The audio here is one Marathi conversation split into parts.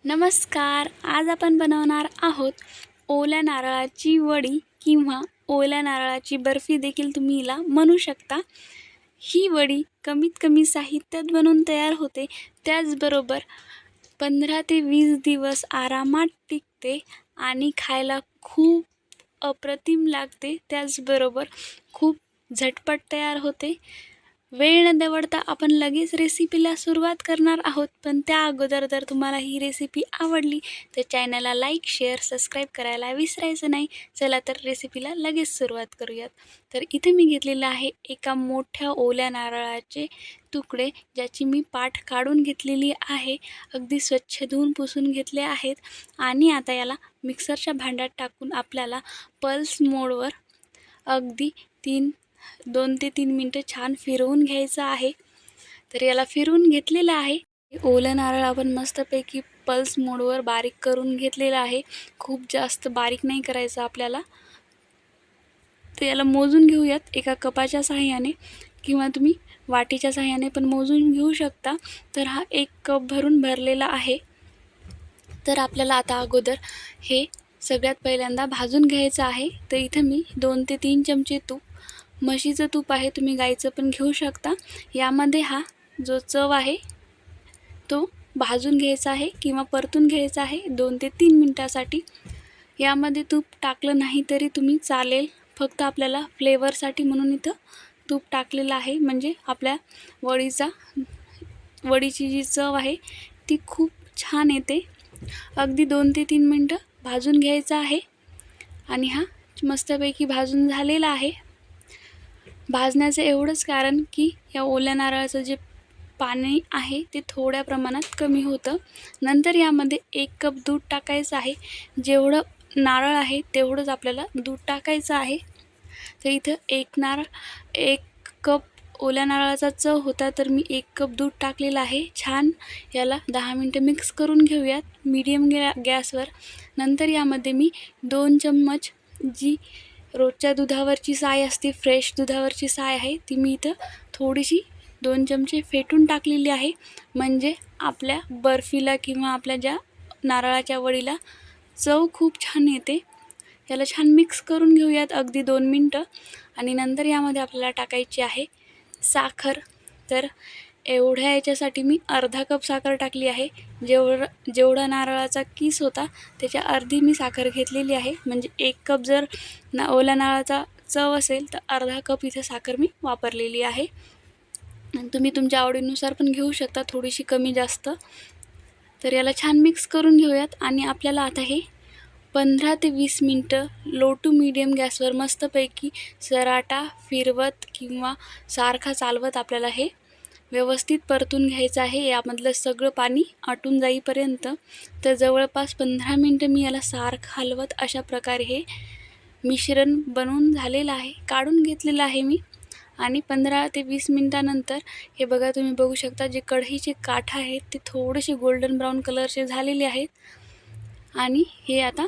नमस्कार. आज आपण बनवणार आहोत ओल्या नारळाची वडी किंवा ओल्या नारळाची बर्फी देखील तुम्ही हिला म्हणू शकता. ही वडी कमीत कमी साहित्यात बनवून तयार होते, त्याचबरोबर 15 ते 20 दिवस आरामात टिकते आणि खायला खूप अप्रतिम लागते. त्याचबरोबर खूप झटपट तयार होते. वेळ न दवडता आपण लगेच रेसिपीला सुरुवात करणार आहोत. पण त्या अगोदर जर तुम्हाला ही रेसिपी आवडली तर चॅनलला लाईक, शेअर, सबस्क्राईब करायला विसरायचं नाही. चला तर रेसिपीला लगेच सुरुवात करूयात. तर इथे मी घेतलेलं आहे एका मोठ्या ओल्या नारळाचे तुकडे, ज्याची मी पाट काढून घेतलेली आहे. अगदी स्वच्छ धुवून पुसून घेतले आहेत. आणि आता याला मिक्सरच्या भांड्यात टाकून आपल्याला पल्स मोडवर अगदी 2 ते 3 मिनटं छान फिरवून घ्यायचं आहे. तर याला फिरवून घेतलेलं आहे. ओलं नारळ आपण मस्तपैकी पल्स मोडवर बारीक करून घेतलेलं आहे. खूप जास्त बारीक नाही करायचं आपल्याला. तर याला मोजून घेऊयात एका कपाच्या साहाय्याने किंवा तुम्ही वाटीच्या साहाय्याने पण मोजून घेऊ शकता. तर हा 1 कप भरून भरलेला आहे. तर आपल्याला आता अगोदर हे सगळ्यात पहिल्यांदा भाजून घ्यायचं आहे. तर इथं मी 2 ते 3 चमचे तूप, म्हशीचं तूप आहे, तुम्ही गाईचं पण घेऊ शकता. यामध्ये हा जो चव आहे तो भाजून घ्यायचा आहे किंवा परतून घ्यायचा आहे 2 ते 3 मिनटासाठी. यामध्ये तूप टाकलं नाही तरी तुम्ही चालेल, फक्त आपल्याला फ्लेवरसाठी म्हणून इथं तूप टाकलेलं आहे. म्हणजे आपल्या वडीची जी चव आहे ती खूप छान येते. अगदी 2 ते 3 मिनटं भाजून घ्यायचा आहे. आणि हा मस्तपैकी भाजून झालेला आहे. भाजण्याचं एवढंच कारण की या ओल्या नारळाचं जे पाणी आहे ते थोड्या प्रमाणात कमी होतं. नंतर यामध्ये 1 कप दूध टाकायचं आहे. जेवढं नारळ आहे तेवढंच आपल्याला दूध टाकायचं आहे. तर इथं 1 कप ओल्या नारळाचा चव होता, तर मी 1 कप दूध टाकलेलं आहे. छान याला 10 मिनटं मिक्स करून घेऊयात मीडियम गॅसवर. नंतर यामध्ये मी 2 चम्मच जी रोजच्या दुधावरची साय असते, फ्रेश दुधावरची साय आहे, ती मी इथं थोडीशी 2 चमचे फेटून टाकलेली आहे. म्हणजे आपल्या बर्फीला किंवा आपल्या ज्या नारळाच्या वडीला चव खूप छान येते. याला छान मिक्स करून घेऊयात अगदी 2 मिनटं. आणि नंतर यामध्ये आपल्याला टाकायची आहे साखर. तर एवढ्या याच्यासाठी मी अर्धा कप साखर टाकली आहे. जेवढा नारळाचा किस होता त्याच्या अर्धी मी साखर घेतलेली आहे. म्हणजे 1 कप जर ओल्या नारळाचा चव असेल तर अर्धा कप इथे साखर मी वापरलेली आहे. तुम्ही तुमच्या आवडीनुसार पण घेऊ शकता, थोडीशी कमी जास्त. तर याला छान मिक्स करून घेऊयात. आणि आपल्याला आता हे 15 ते 20 मिनटं लो टू मीडियम गॅसवर मस्तपैकी सराटा फिरवत किंवा सारखा चालवत आपल्याला हे व्यवस्थित परतून घ्यायचं आहे, यामधलं सगळं पाणी आटून जाईपर्यंत. तर जवळपास 15 मिनटं मी याला सारखं हलवत अशा प्रकारे हे मिश्रण बनवून झालेलं आहे, काढून घेतलेलं आहे मी. आणि 15 ते 20 मिनटानंतर हे बघा, तुम्ही बघू शकता जे कढईचे काठ आहेत ते थोडेसे गोल्डन ब्राऊन कलरचे झालेले आहेत. आणि हे आता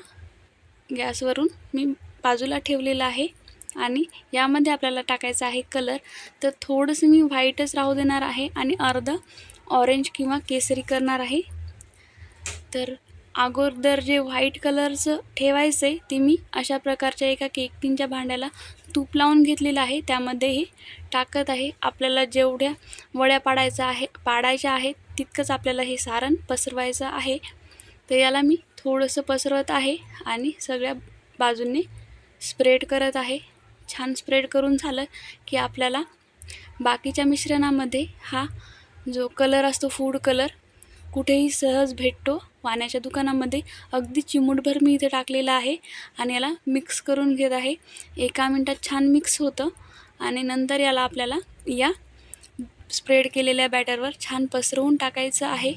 गॅसवरून मी बाजूला ठेवलेलं आहे. आणि यामध्ये आपल्याला टाकायचं आहे कलर. तर थोडंसं मी व्हाईटच राहू देणार आहे आणि अर्धं ऑरेंज किंवा केसरी करणार आहे. तर अगोदर जे व्हाईट कलरचं ठेवायचं आहे ते मी अशा प्रकारच्या एका केक टिनच्या भांड्याला तूप लावून घेतलेलं आहे, त्यामध्ये हे टाकत आहे. आपल्याला जेवढ्या वड्या पाडायच्या आहेत तितकंच आपल्याला हे सारण पसरवायचं आहे. तर याला मी थोडंसं पसरवत आहे आणि सगळ्या बाजूंनी स्प्रेड करत आहे. छान स्प्रेड करून झालं की आपल्याला बाकीच्या मिश्रणामध्ये हा जो कलर असतो फूड कलर कुठेही सहज भेटतो पाण्याच्या दुकानामध्ये, अगदी चिमूटभर मी इथे टाकलेला आहे. आणि याला मिक्स करून घेत आहे. 1 मिनटात छान मिक्स होतं. आणि नंतर याला आपल्याला या स्प्रेड केलेल्या बॅटरवर छान पसरवून टाकायचं आहे.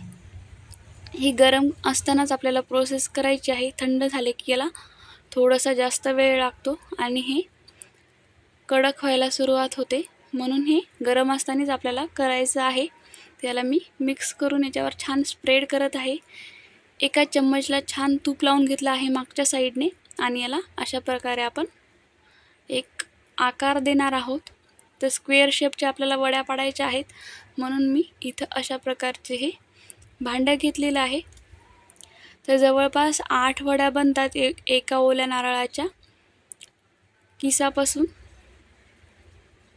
ही गरम असतानाच आपल्याला प्रोसेस करायची आहे. थंड झाले की याला थोडासा जास्त वेळ लागतो आणि हे कडक व्हायला सुरुवात होते, म्हणून हे गरम असतानाच आपल्याला करायचं आहे. त्याला मी मिक्स करून याच्यावर छान स्प्रेड करत आहे. एका चम्मचला छान तूप लावून घेतलं आहे मागच्या साईडने. आणि याला अशा प्रकारे आपण एक आकार देणार आहोत. तर स्क्वेअर शेपच्या आपल्याला वड्या पाडायच्या आहेत, म्हणून मी इथं अशा प्रकारचे हे भांडं घेतलेलं आहे. तर जवळपास 8 वड्या बनतात एका ओल्या नारळाच्या किसापासून.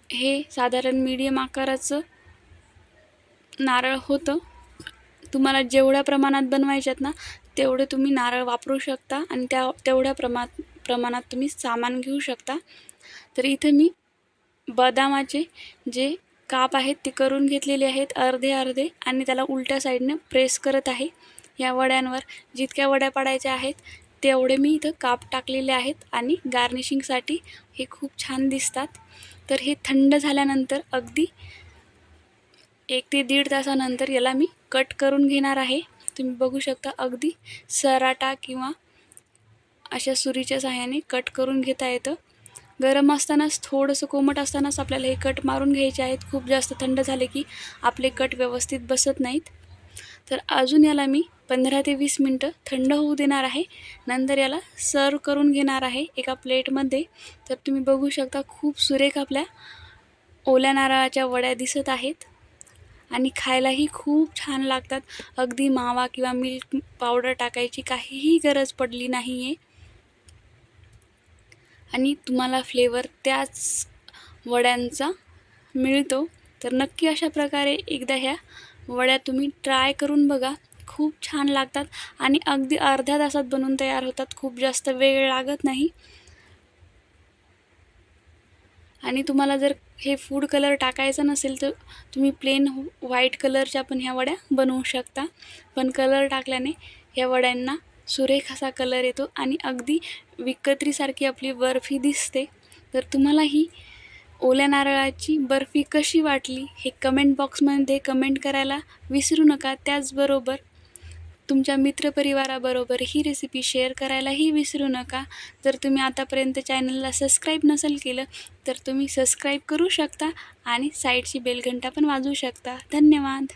हे साधारण मीडियम आकाराचं नारळ होतं. तुम्हाला जेवढ्या प्रमाणात बनवायच्यात ना तेवढे तुम्ही नारळ वापरू शकता आणि तेवढ्या प्रमाणात तुम्ही सामान घेऊ शकता. तर इथे मी बदामाचे जे काप आहेत ते करून घेतलेले आहेत अर्धे अर्धे, आणि त्याला उलट्या साईडने प्रेस करत आहे. या वड्यांवर जितक्या वड्या पाडायच्या आहेत तेवढे मी इथं काप टाकलेले आहेत आणि गार्निशिंगसाठी हे खूप छान दिसतात. तर हे थंड झाल्यानंतर अगदी 1 ते 1.5 तासानंतर याला मी कट करून घेणार आहे. तुम्ही बघू शकता अगदी सराटा किंवा अशा सुरीच्या सहाय्याने कट करून घेता येतं. गरम असतानाच थोडंसं कोमट असतानाच आपल्याला हे कट मारून घ्यायचे आहेत. खूप जास्त थंड झाले की आपले कट व्यवस्थित बसत नाहीत. तर अजून याला मी 15 ते 20 मिनटं थंड होऊ देणार आहे. नंतर याला सर्व करून घेणार आहे एका प्लेटमध्ये. तर तुम्ही बघू शकता खूप सुरेख आपल्या ओल्या नारळाच्या वड्या दिसत आहेत आणि खायलाही खूप छान लागतात. अगदी मावा किंवा मिल्क पावडर टाकायची काहीही गरज पडली नाही आहे आणि तुम्हाला फ्लेवर त्याच वड्यांचा मिळतो. तर नक्की अशा प्रकारे एकदा ह्या वड्या तुम्ही ट्राय करून बघा. खूप छान लागतात आणि अगदी अर्ध्या तासात बनवून तयार होतात. खूप जास्त वेळ लागत नाही. आणि तुम्हाला जर हे फूड कलर टाकायचा नसेल तर तुम्ही प्लेन व्हाईट कलरच्या पण ह्या वड्या बनवू शकता. पण कलर टाकल्याने ह्या वड्यांना सुरेख असा कलर येतो आणि अगदी विकत्रीसारखी आपली बर्फी दिसते. तर तुम्हाला ही ओल्या नारळाची बर्फी कशी वाटली हे कमेंट बॉक्समध्ये कमेंट करायला विसरू नका. त्याचबरोबर तुमच्या मित्रपरिवाराबरोबर ही रेसिपी शेअर करायलाही विसरू नका. जर तुम्ही आतापर्यंत चॅनलला सबस्क्राईब नसेल केलं तर तुम्ही सबस्क्राईब करू शकता आणि साईडची बेल घंटा पण वाजवू शकता. धन्यवाद.